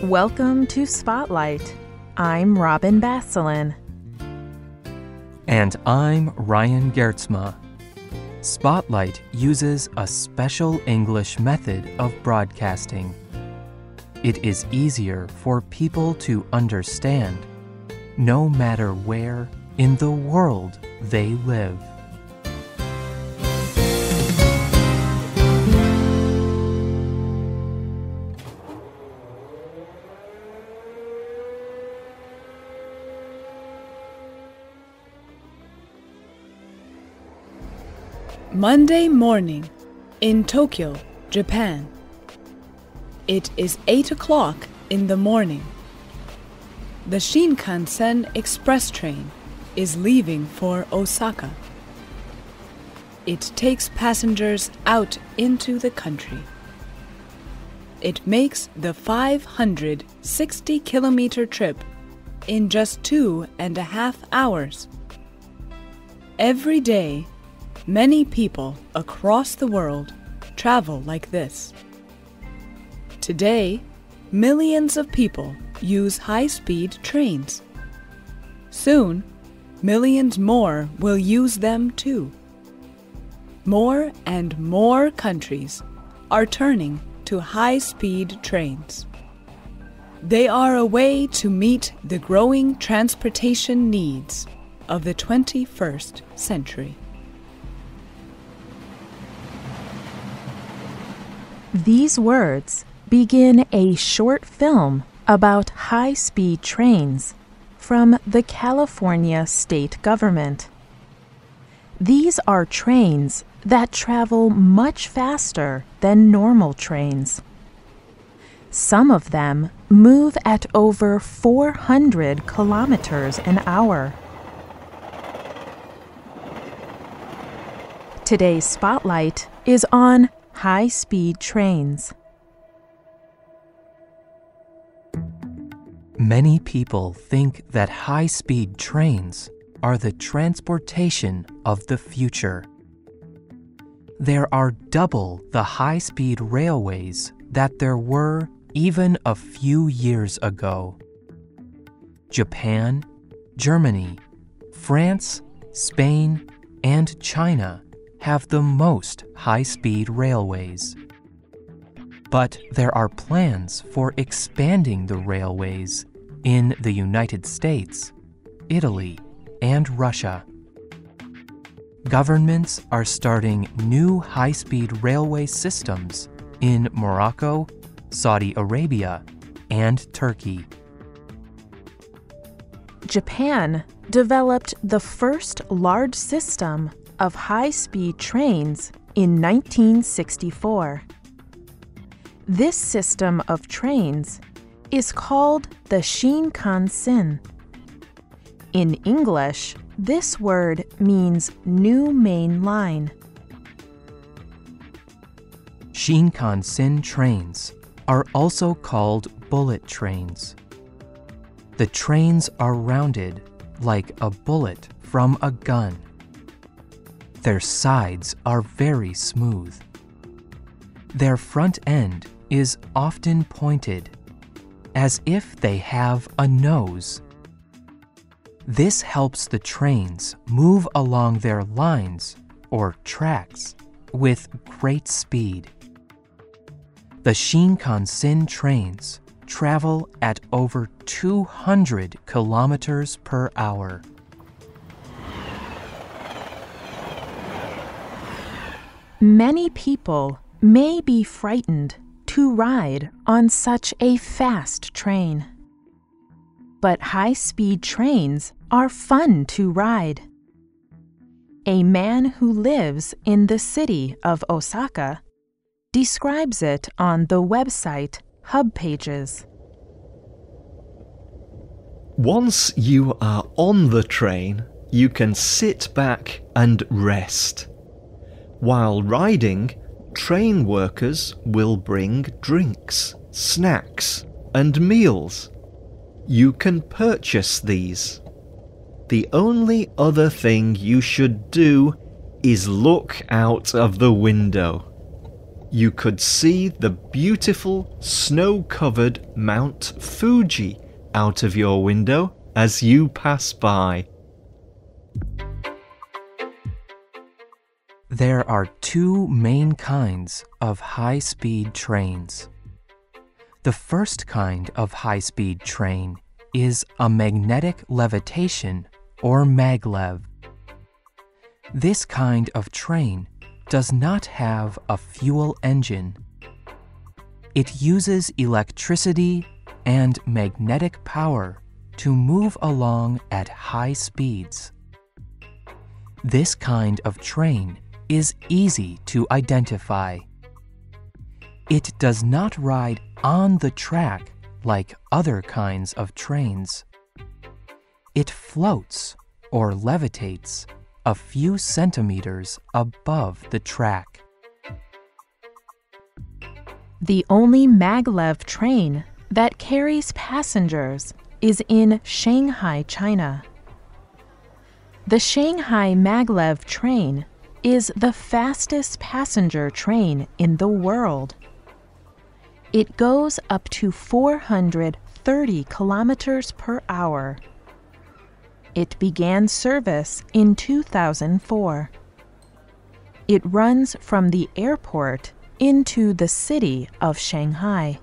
Welcome to Spotlight. I'm Robin Basselin. And I'm Ryan Geertsma. Spotlight uses a special English method of broadcasting. It is easier for people to understand, no matter where in the world they live. Monday morning in Tokyo, Japan. It is 8 o'clock in the morning. The Shinkansen express train is leaving for Osaka. It takes passengers out into the country. It makes the 560-kilometer trip in just 2.5 hours. Every day, many people across the world travel like this. Today, millions of people use high-speed trains. Soon, millions more will use them too. More and more countries are turning to high-speed trains. They are a way to meet the growing transportation needs of the 21st century. These words begin a short film about high-speed trains from the California state government. These are trains that travel much faster than normal trains. Some of them move at over 400 kilometers an hour. Today's spotlight is on high-speed trains. Many people think that high-speed trains are the transportation of the future. There are double the high-speed railways that there were even a few years ago. Japan, Germany, France, Spain, and China have the most high-speed railways. But there are plans for expanding the railways in the United States, Italy, and Russia. Governments are starting new high-speed railway systems in Morocco, Saudi Arabia, and Turkey. Japan developed the first large system of high-speed trains in 1964. This system of trains is called the Shinkansen. In English, this word means new main line. Shinkansen trains are also called bullet trains. The trains are rounded like a bullet from a gun. Their sides are very smooth. Their front end is often pointed, as if they have a nose. This helps the trains move along their lines or tracks with great speed. The Shinkansen trains travel at over 200 kilometers per hour. Many people may be frightened to ride on such a fast train. But high-speed trains are fun to ride. A man who lives in the city of Osaka describes it on the website Hub Pages. Once you are on the train, you can sit back and rest. While riding, train workers will bring drinks, snacks, and meals. You can purchase these. The only other thing you should do is look out of the window. you could see the beautiful snow-covered Mount Fuji out of your window as you pass by. There are two main kinds of high-speed trains. The first kind of high-speed train is a magnetic levitation or maglev. This kind of train does not have a fuel engine. It uses electricity and magnetic power to move along at high speeds. This kind of train is easy to identify. It does not ride on the track like other kinds of trains. It floats or levitates a few centimeters above the track. The only maglev train that carries passengers is in Shanghai, China. The Shanghai Maglev Train is the fastest passenger train in the world. It goes up to 430 kilometers per hour. It began service in 2004. It runs from the airport into the city of Shanghai.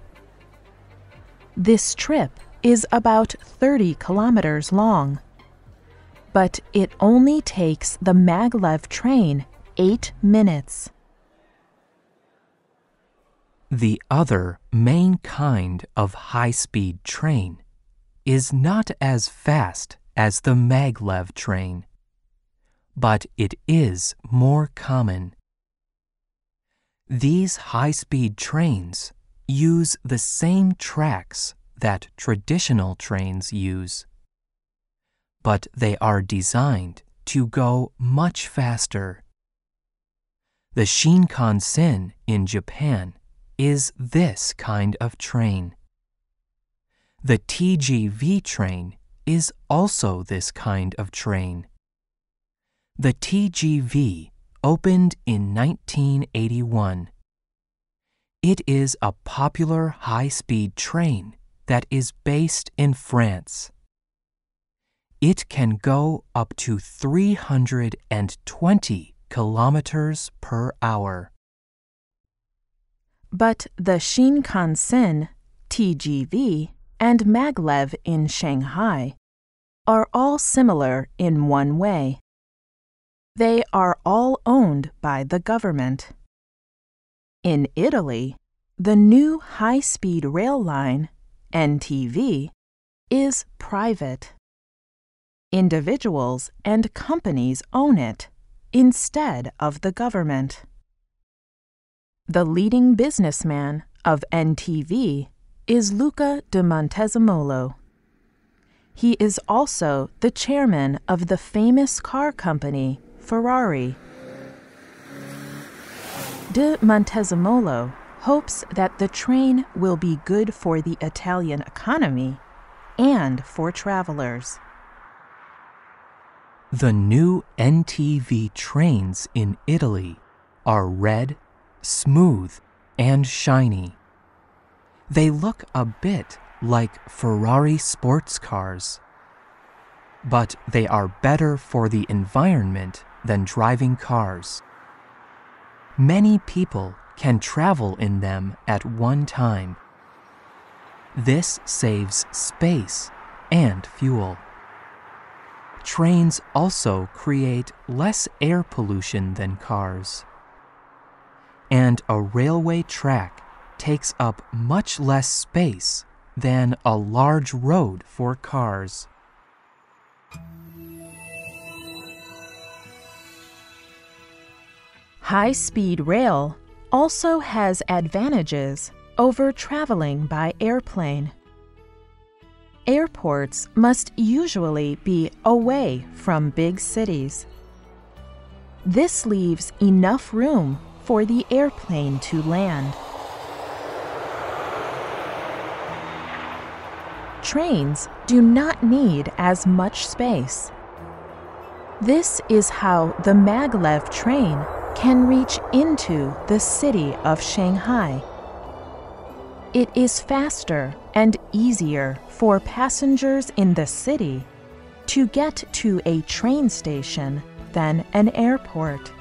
This trip is about 30 kilometers long, but it only takes the maglev train 8 minutes. The other main kind of high-speed train is not as fast as the maglev train, but it is more common. These high-speed trains use the same tracks that traditional trains use, but they are designed to go much faster. The Shinkansen in Japan is this kind of train. The Tgv train is also this kind of train. The Tgv opened in 1981. It is a popular high-speed train that is based in France. It can go up to 320 kilometers per hour. But the Shinkansen, Tgv, and maglev in Shanghai are all similar in one way. They are all owned by the government. In Italy, the new high-speed rail line, NTV, is private. Individuals and companies own it instead of the government. The leading businessman of NTV is Luca de Montezemolo. He is also the chairman of the famous car company Ferrari. De Montezemolo hopes that the train will be good for the Italian economy and for travelers. The new NTV trains in Italy are red, smooth, and shiny. They look a bit like Ferrari sports cars, but they are better for the environment than driving cars. Many people can travel in them at one time. This saves space and fuel. Trains also create less air pollution than cars. And a railway track takes up much less space than a large road for cars. High-speed rail also has advantages over traveling by airplane. Airports must usually be away from big cities. This leaves enough room for the airplane to land. Trains do not need as much space. This is how the maglev train can reach into the city of Shanghai. It is faster and easier for passengers in the city to get to a train station than an airport.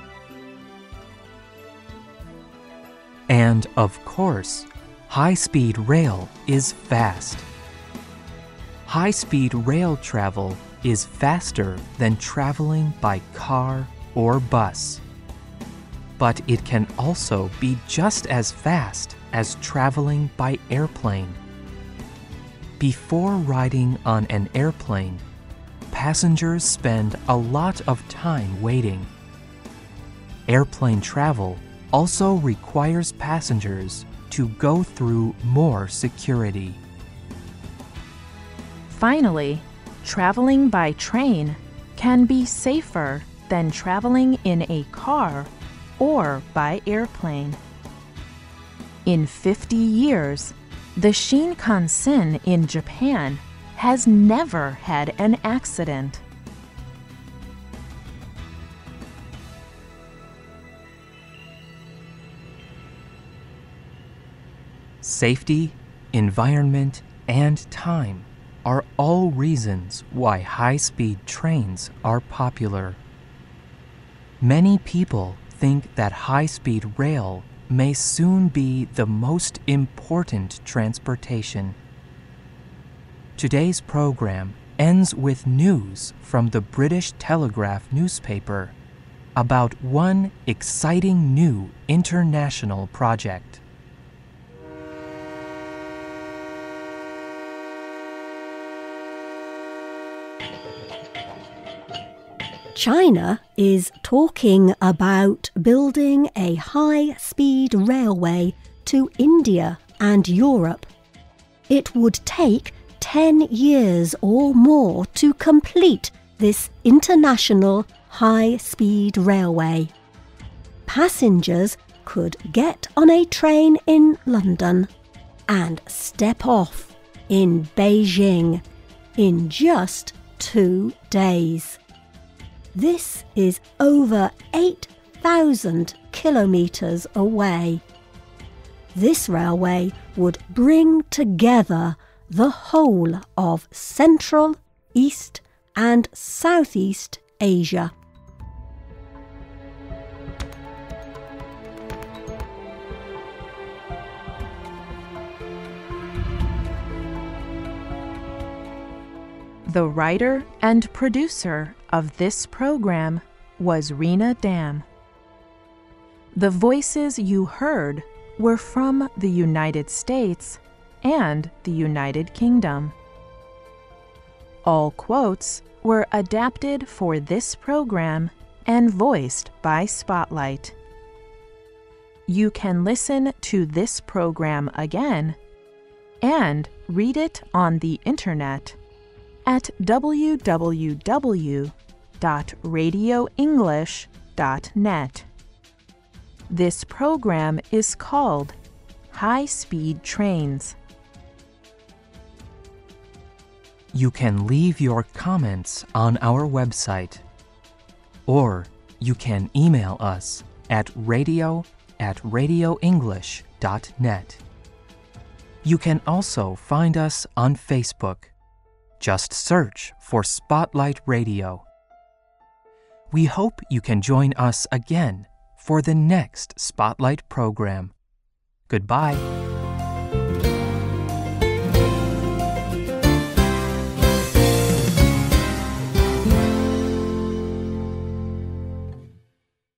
And of course, high-speed rail is fast. High-speed rail travel is faster than traveling by car or bus. But it can also be just as fast as traveling by airplane. Before riding on an airplane, passengers spend a lot of time waiting. Airplane travel also requires passengers to go through more security. Finally, traveling by train can be safer than traveling in a car or by airplane. In 50 years, the Shinkansen in Japan has never had an accident. Safety, environment, and time are all reasons why high-speed trains are popular. Many people think that high-speed rail may soon be the most important transportation. Today's program ends with news from the British Telegraph newspaper about one exciting new international project. China is talking about building a high-speed railway to India and Europe. It would take 10 years or more to complete this international high-speed railway. Passengers could get on a train in London and step off in Beijing in just 2 days. This is over 8,000 kilometres away. This railway would bring together the whole of Central, East and Southeast Asia. The writer and producer of this program was Rena Dam. The voices you heard were from the United States and the United Kingdom. All quotes were adapted for this program and voiced by Spotlight. You can listen to this program again and read it on the internet at www.radioenglish.net. This program is called High Speed Trains. You can leave your comments on our website, or you can email us at radio@radioenglish.net. You can also find us on Facebook. Just search for Spotlight Radio. We hope you can join us again for the next Spotlight program. Goodbye.